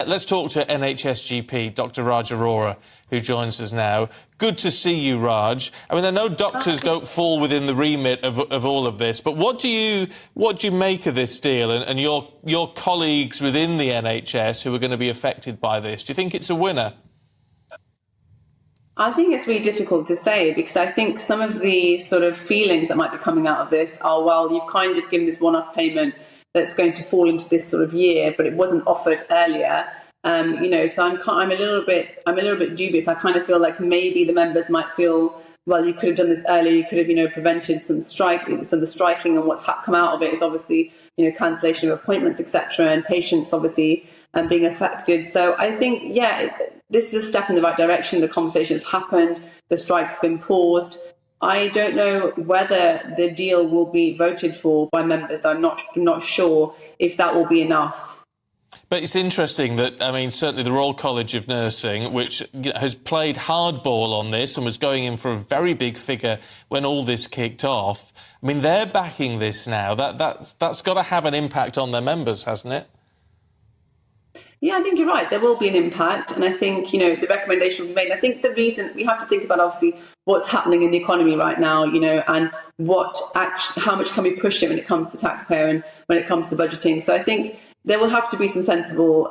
Let's talk to NHS GP Dr Raj Arora, who joins us now. Good to see you, Raj. I mean, I know doctors don't fall within the remit of all of this, but what do you make of this deal and your colleagues within the NHS who are going to be affected by this? Do you think it's a winner? I think it's really difficult to say, because I think some of the sort of feelings that might be coming out of this are, well, you've kind of given this one-off payment that's going to fall into this sort of year, but it wasn't offered earlier. So I'm a little bit dubious. I kind of feel like maybe the members might feel, well, you could have done this earlier. You could have, prevented some of the striking, and what's come out of it is obviously, cancellation of appointments, etc., and patients obviously being affected. So I think, this is a step in the right direction. The conversation has happened. The strike's been paused. I don't know whether the deal will be voted for by members. I'm not sure if that will be enough. But it's interesting that, I mean, certainly the Royal College of Nursing, which has played hardball on this and was going in for a very big figure when all this kicked off, I mean, they're backing this now. That's got to have an impact on their members, hasn't it? Yeah, I think you're right. There will be an impact. And I think, the recommendation will be made. I think the reason we have to think about, obviously, what's happening in the economy right now, and how much can we push it when it comes to taxpayer and when it comes to budgeting. So I think there will have to be some sensible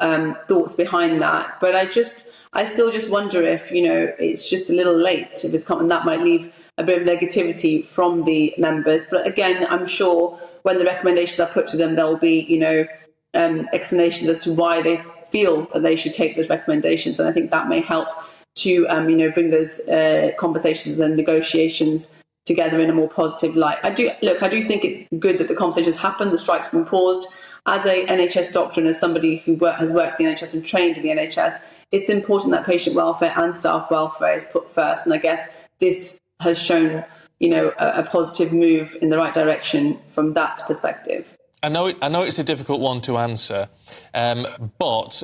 thoughts behind that. But I still just wonder if, it's just a little late if it's come, and that might leave a bit of negativity from the members. But again, I'm sure when the recommendations are put to them, there'll be, explanations as to why they feel that they should take those recommendations, and I think that may help to bring those conversations and negotiations together in a more positive light. I do think it's good that the conversations happen. The strike's been paused. As a NHS doctor and as somebody who has worked in the NHS and trained in the NHS, it's important that patient welfare and staff welfare is put first. And I guess this has shown a positive move in the right direction from that perspective. I know it's a difficult one to answer, but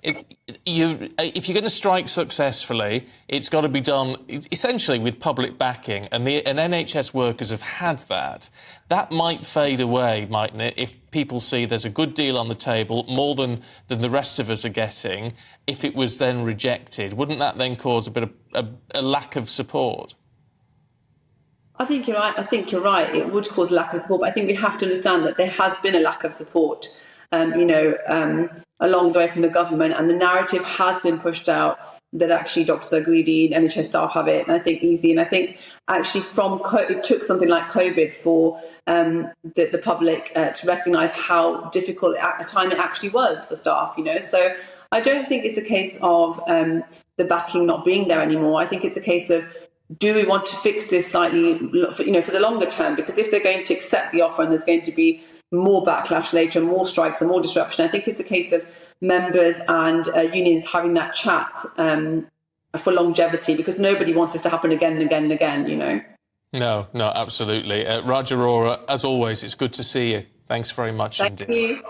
if you're going to strike successfully, it's got to be done essentially with public backing, and NHS workers have had that. That might fade away, mightn't it, if people see there's a good deal on the table, more than the rest of us are getting, if it was then rejected? Wouldn't that then cause a bit of a lack of support? I think you're right. It would cause lack of support, but I think we have to understand that there has been a lack of support, along the way from the government, and the narrative has been pushed out that actually doctors are greedy, NHS staff have it, and I think easy. And I think actually it took something like COVID for the public to recognise how difficult a time it actually was for staff. So I don't think it's a case of the backing not being there anymore. I think it's a case of, do we want to fix this slightly, for the longer term? Because if they're going to accept the offer and there's going to be more backlash later, more strikes and more disruption, I think it's a case of members and unions having that chat for longevity, because nobody wants this to happen again and again and again, No, absolutely. Raj Arora, as always, it's good to see you. Thanks very much indeed. Thank you.